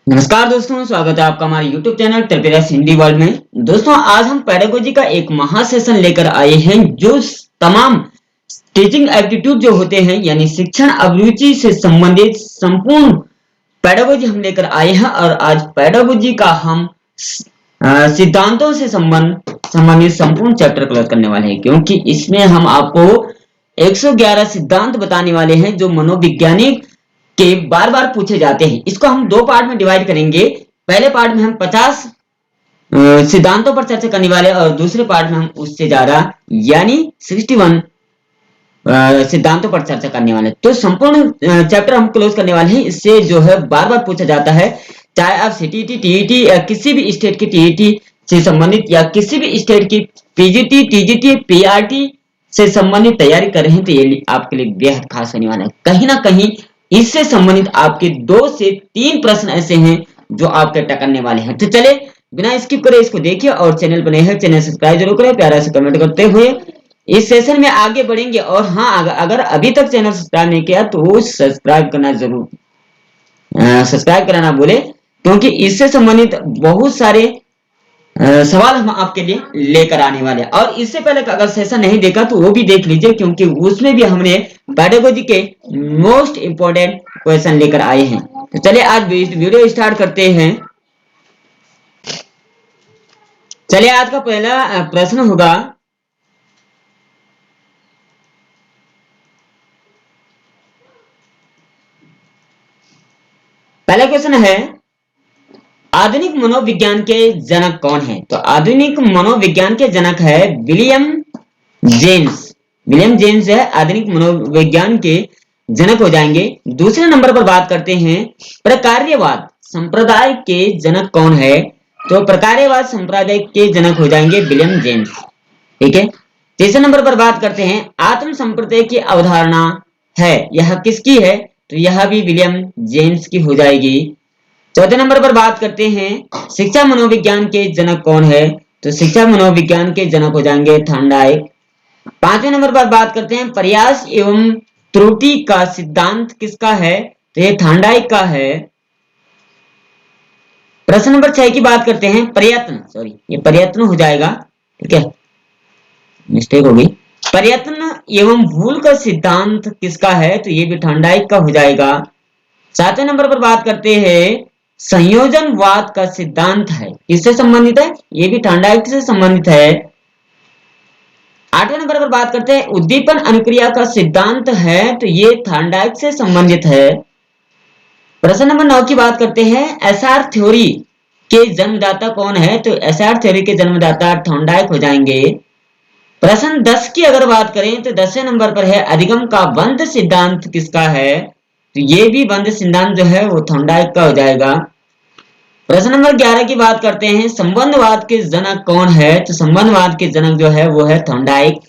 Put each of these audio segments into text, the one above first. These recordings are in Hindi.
नमस्कार दोस्तों, स्वागत है आपका हमारे YouTube channel triple Hindi world में। दोस्तों, आज हम पेडागोजी का एक महा सेशन लेकर आए हैं जो तमाम टीचिंग एप्टीट्यूड जो होते हैं यानी शिक्षण अभिरुचि से संबंधित संपूर्ण पेडागोजी हम लेकर आए हैं। और आज पेडागोजी का हम सिद्धांतों से संबंधित संपूर्ण चैप्टर कवर करने वाले हैं, क्योंकि इसमें हम आपको 111 सिद्धांत बताने वाले हैं जो मनोवैज्ञानिक के बार बार पूछे जाते हैं। इसको हम दो पार्ट में डिवाइड करेंगे। पहले पार्ट में हम 50 सिद्धांतों पर चर्चा करने वाले और दूसरे पार्ट में हम उससे ज्यादा यानी 61 सिद्धांतों पर चर्चा करने वाले। तो संपूर्ण चैप्टर हम क्लोज करने वाले हैं। इससे जो है बार बार पूछा जाता है, चाहे आप सीटीटी, टीईटी या किसी भी स्टेट की टीईटी से संबंधित या किसी भी स्टेट की पीजीटी, टीजीटी, पीआरटी से संबंधित तैयारी कर रहे हैं, तो ये आपके लिए बेहद खास होने वाला है। कहीं ना कहीं इससे संबंधित आपके 2 से 3 प्रश्न ऐसे हैं जो आपके टकरने वाले हैं। तो चले बिना स्किप करे इसको देखिए, और चैनल पर नए हैं चैनल सब्सक्राइब जरूर करें, प्यारा से कमेंट करते हुए इस सेशन में आगे बढ़ेंगे। और हाँ, अगर अभी तक चैनल सब्सक्राइब नहीं किया तो सब्सक्राइब करना जरूर, सब्सक्राइब कराना भूले, क्योंकि इससे संबंधित बहुत सारे सवाल हम आपके लिए लेकर आने वाले हैं। और इससे पहले अगर सेशन नहीं देखा तो वो भी देख लीजिए, क्योंकि उसमें भी हमने पेडागोजी के मोस्ट इंपोर्टेंट क्वेश्चन लेकर आए हैं। तो चलिए आज वीडियो स्टार्ट करते हैं। चलिए आज का पहला प्रश्न होगा, पहला क्वेश्चन है, आधुनिक मनोविज्ञान के जनक कौन है? तो आधुनिक मनोविज्ञान के जनक है विलियम जेम्स। विलियम जेम्स है आधुनिक मनोविज्ञान के जनक हो जाएंगे। दूसरे नंबर पर बात करते हैं, प्रकार्यवाद संप्रदाय के जनक कौन है? तो प्रकार्यवाद संप्रदाय के जनक हो जाएंगे विलियम जेम्स। ठीक है। तीसरे नंबर पर बात करते हैं, आत्म संप्रदाय की अवधारणा है, यह किसकी है? तो यह भी विलियम जेम्स की हो जाएगी। चौथे नंबर पर बात करते हैं, शिक्षा मनोविज्ञान के जनक कौन है? तो शिक्षा मनोविज्ञान के जनक हो जाएंगे थॉर्नडाइक। पांचवें नंबर पर बात करते हैं, प्रयास एवं त्रुटि का सिद्धांत किसका है? तो ये थॉर्नडाइक का है। प्रश्न नंबर 6 की बात करते हैं, ये प्रयत्न हो जाएगा, ठीक है, मिस्टेक हो गई। प्रयत्न एवं भूल का सिद्धांत किसका है? तो ये भी थॉर्नडाइक का हो जाएगा। सातवें नंबर पर बात करते हैं, संयोजनवाद का सिद्धांत है, किससे संबंधित है? ये भी थॉर्नडाइक से संबंधित है। आठवें नंबर पर बात करते हैं, उद्दीपन अनुक्रिया का सिद्धांत है, तो ये थॉर्नडाइक से संबंधित है। प्रश्न नंबर 9 की बात करते हैं, एसआर थ्योरी के जन्मदाता कौन है? तो एसआर थ्योरी के जन्मदाता थॉर्नडाइक हो जाएंगे। प्रश्न 10 की अगर बात करें तो 10वें नंबर पर है, अधिगम का बंध सिद्धांत किसका है? तो ये भी बंध सिद्धांत जो है वो थॉर्नडाइक का हो जाएगा। प्रश्न नंबर 11 की बात करते हैं, संबंधवाद के जनक कौन है? तो संबंधवाद के जनक जो है वो है थॉर्नडाइक।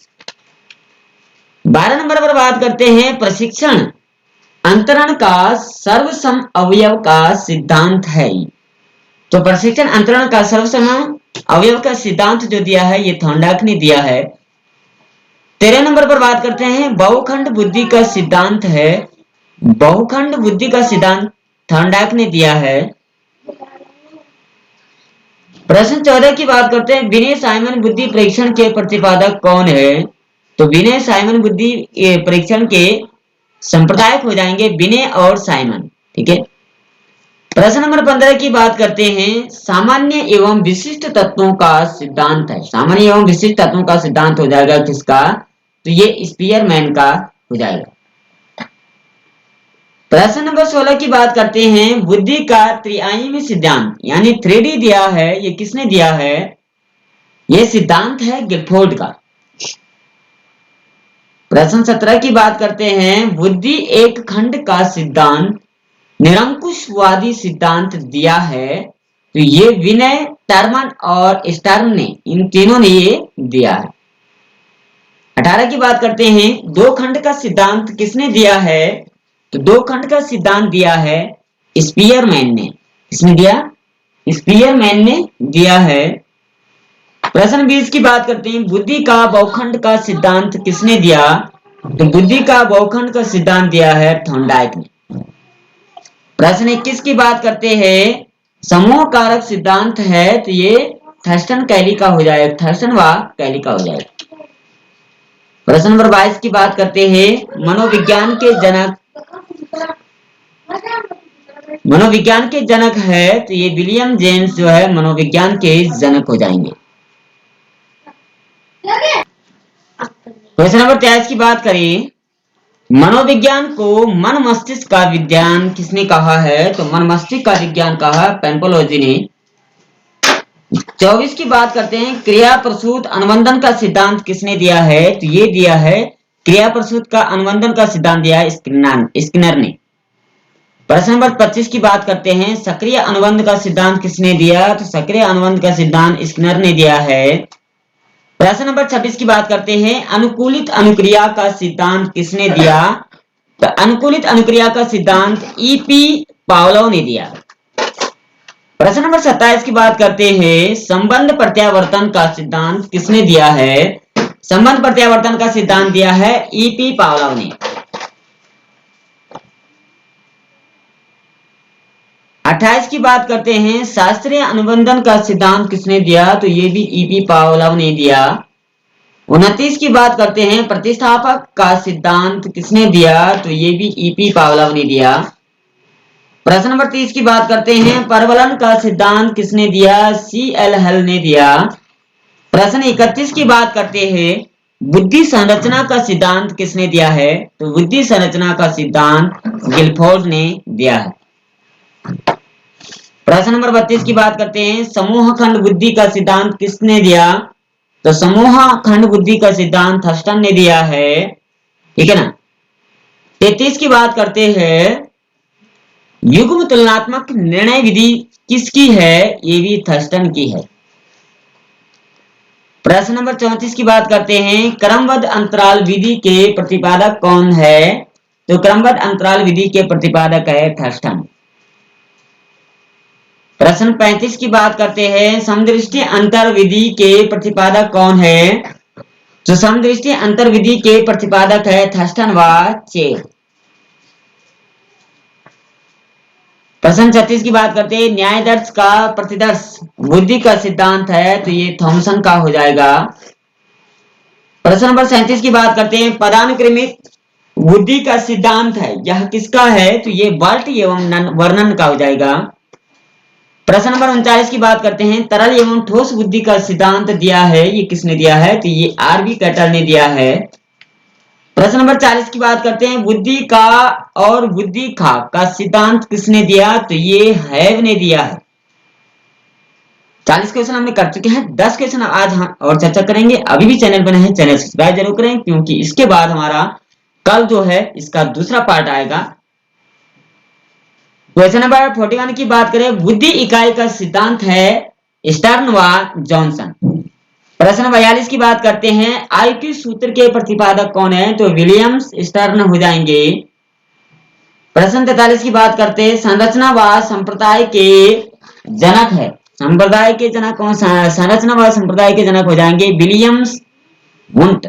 12 नंबर पर बात करते हैं, प्रशिक्षण अंतरण का सर्वसम अवयव का सिद्धांत है। तो प्रशिक्षण अंतरण का सर्वसम अवयव का सिद्धांत जो दिया है ये थॉर्नडाइक ने दिया है। 13 नंबर पर बात करते हैं, बहुखंड बुद्धि का सिद्धांत है, बहुखंड बुद्धि का सिद्धांत थॉर्नडाइक ने दिया है। प्रश्न 14 की बात करते हैं, विनय साइमन बुद्धि परीक्षण के प्रतिपादक कौन है? तो विनय साइमन बुद्धि परीक्षण के संप्रदायक हो जाएंगे विनय और साइमन। ठीक है। प्रश्न नंबर 15 की बात करते हैं, सामान्य एवं विशिष्ट तत्वों का सिद्धांत है, सामान्य एवं विशिष्ट तत्वों का सिद्धांत हो जाएगा किसका? तो ये स्पीयरमैन का हो जाएगा। प्रश्न नंबर 16 की बात करते हैं, बुद्धि का त्रिआयामी सिद्धांत यानी 3D दिया है, ये किसने दिया है? ये सिद्धांत है गिलफोर्ड का। प्रश्न 17 की बात करते हैं, बुद्धि एक खंड का सिद्धांत निरंकुशवादी सिद्धांत दिया है, तो ये विनय, टर्मन और स्टर्म ने, इन तीनों ने ये दिया है। 18 की बात करते हैं, दो खंड का सिद्धांत किसने दिया है? तो दो खंड का सिद्धांत दिया है स्पीयरमैन ने। किसने दिया? स्पीयरमैन ने दिया है। प्रश्न 20 की बात करते हैं, बुद्धि का बहुखंड का सिद्धांत किसने दिया? तो बुद्धि का बहुखंड का सिद्धांत दिया है थॉर्नडाइक ने। प्रश्न 21 की बात करते हैं, समूह कारक सिद्धांत है तो ये थर्स्टन कैली का हो जाएगा, थर्स्टन व कैली का हो जाएगा। प्रश्न नंबर 22 की बात करते हैं। मनोविज्ञान के जनक है तो ये विलियम जेम्स जो है मनोविज्ञान के जनक हो जाएंगे। क्वेश्चन नंबर 23 की बात करें। मनोविज्ञान को मन मस्तिष्क का विज्ञान किसने कहा है? तो मन मस्तिष्क का विज्ञान कहा पेंपोलोजी ने। 24 की बात करते हैं। क्रिया प्रसूत अनुबंधन का सिद्धांत किसने दिया है? तो ये दिया है क्रिया प्रसूत का अनुबंधन का सिद्धांत दिया है स्किनर ने। प्रश्न नंबर 25 की बात करते हैं। सक्रिय अनुबंध का सिद्धांत किसने दिया? तो सक्रिय अनुबंध का सिद्धांत स्किनर ने दिया है। प्रश्न नंबर 26 की बात करते हैं। अनुकूलित अनुक्रिया का सिद्धांत किसने दिया? तो अनुकूलित अनुक्रिया का सिद्धांत ईपी पावलोव ने दिया। प्रश्न नंबर 27 की बात करते हैं। संबंध प्रत्यावर्तन का सिद्धांत किसने दिया है? संबंध प्रत्यावर्तन का सिद्धांत दिया है ईपी पावलोव ने। 28 की बात करते हैं। शास्त्रीय अनुबंधन का सिद्धांत किसने दिया? तो ये भी ईपी पावलोव ने दिया। 29 की बात करते हैं। प्रतिस्थापक का सिद्धांत किसने दिया? तो ये भी ईपी पावलोव ने दिया। प्रश्न नंबर 30 की बात करते हैं। परवलन का सिद्धांत किसने दिया? सीएल हल ने दिया। प्रश्न 31 की बात करते हैं। बुद्धि संरचना का सिद्धांत किसने दिया है? तो बुद्धि संरचना का सिद्धांत गिलफोर्ड ने दिया है। प्रश्न नंबर 32 की बात करते हैं। समूह खंड बुद्धि का सिद्धांत किसने दिया? तो समूह खंड बुद्धि का सिद्धांत थर्स्टन ने दिया है। ठीक है ना। 33 की बात करते हैं। युग्म तुलनात्मक निर्णय विधि किसकी है? ये भी थर्स्टन की है। प्रश्न नंबर 34 की बात करते हैं। क्रमबद्ध अंतराल विधि के प्रतिपादक कौन है? तो क्रमबद्ध अंतराल विधि के प्रतिपादक है थर्स्टन। प्रश्न 35 की बात करते हैं। समदृष्टि अंतर विधि के प्रतिपादक कौन है? तो समदृष्टि अंतर विधि के प्रतिपादक है थर्स्टन व चेर। प्रश्न 36 की बात करते हैं। न्यायदर्श का प्रतिदर्श बुद्धि का सिद्धांत है तो ये थॉमसन का हो जाएगा। प्रश्न नंबर 37 की बात करते हैं। पदानुक्रमित बुद्धि का सिद्धांत है यह किसका है? तो ये बर्ट एवं वर्णन का हो जाएगा। प्रश्न नंबर 39 की बात करते हैं। तरल एवं ठोस बुद्धि का सिद्धांत दिया है ये किसने दिया है? तो ये आरबी कैटल ने दिया है। प्रश्न नंबर 40 की बात करते हैं। बुद्धि का और बुद्धि का सिद्धांत किसने दिया? तो ये हैव ने दिया है। 40 क्वेश्चन हमने कर चुके हैं। 10 क्वेश्चन आज हम और चर्चा करेंगे। अभी भी चैनल पर नहीं, चैनल सब्सक्राइब जरूर करें क्योंकि इसके बाद हमारा कल जो है इसका दूसरा पार्ट आएगा। क्वेश्चन नंबर 41 की बात करें। बुद्धि इकाई का सिद्धांत है स्टर्न व जॉनसन। प्रश्न 42 की बात करते हैं। आईक्यू सूत्र के प्रतिपादक कौन है? तो विलियम्स स्टर्न हो जाएंगे। प्रश्न 43 की बात करते हैं। संरचना व संप्रदाय के जनक है, संप्रदाय के जनक कौन? संरचना व संप्रदाय के जनक हो जाएंगे विलियम्स वुंट।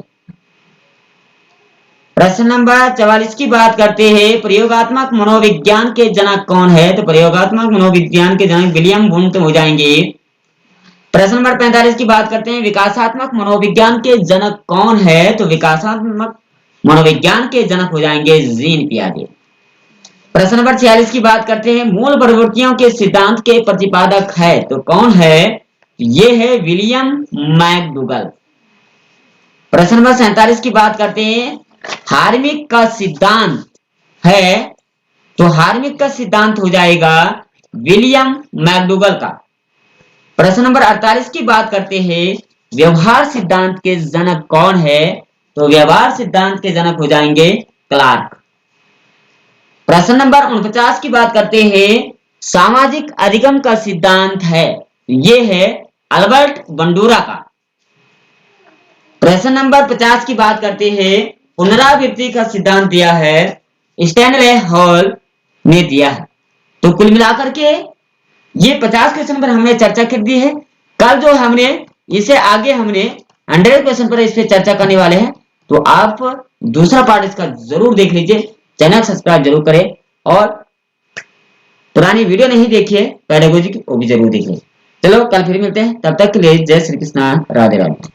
प्रश्न नंबर 44 की बात करते हैं। प्रयोगात्मक मनोविज्ञान के जनक कौन है? तो प्रयोगात्मक मनोविज्ञान के जनक विलियम वुंट हो जाएंगे। प्रश्न नंबर 45 की बात करते हैं। विकासात्मक मनोविज्ञान के जनक कौन है? तो विकासात्मक मनोविज्ञान के जनक हो जाएंगे जीन पियाजे। प्रश्न नंबर 46 की बात करते हैं। मूल प्रवृत्तियों के सिद्धांत के प्रतिपादक है तो कौन है? ये है विलियम मैकडूगल। प्रश्न नंबर 47 की बात करते हैं। हार्मिक का सिद्धांत है तो हार्मिक का सिद्धांत हो जाएगा विलियम मैकडूगल का। प्रश्न नंबर 48 की बात करते हैं। व्यवहार सिद्धांत के जनक कौन है? तो व्यवहार सिद्धांत के जनक हो जाएंगे क्लार्क। प्रश्न नंबर 49 की बात करते हैं। सामाजिक अधिगम का सिद्धांत है ये है अल्बर्ट बंडूरा का। प्रश्न नंबर 50 की बात करते हैं। पुनरावृत्ति का सिद्धांत दिया है स्टैनले हॉल ने दिया है। तो कुल मिलाकर के ये 50 क्वेश्चन पर हमने चर्चा कर दी है। कल जो हमने इसे आगे हमने 100 क्वेश्चन पर इस पे चर्चा करने वाले हैं। तो आप दूसरा पार्ट इसका जरूर देख लीजिए। चैनल सब्सक्राइब जरूर करें और पुरानी वीडियो नहीं देखी है पेडागोजी की, वो भी जरूर देखिए। चलो कल फिर मिलते हैं, तब तक के लिए जय श्री कृष्णा, राधे राधे।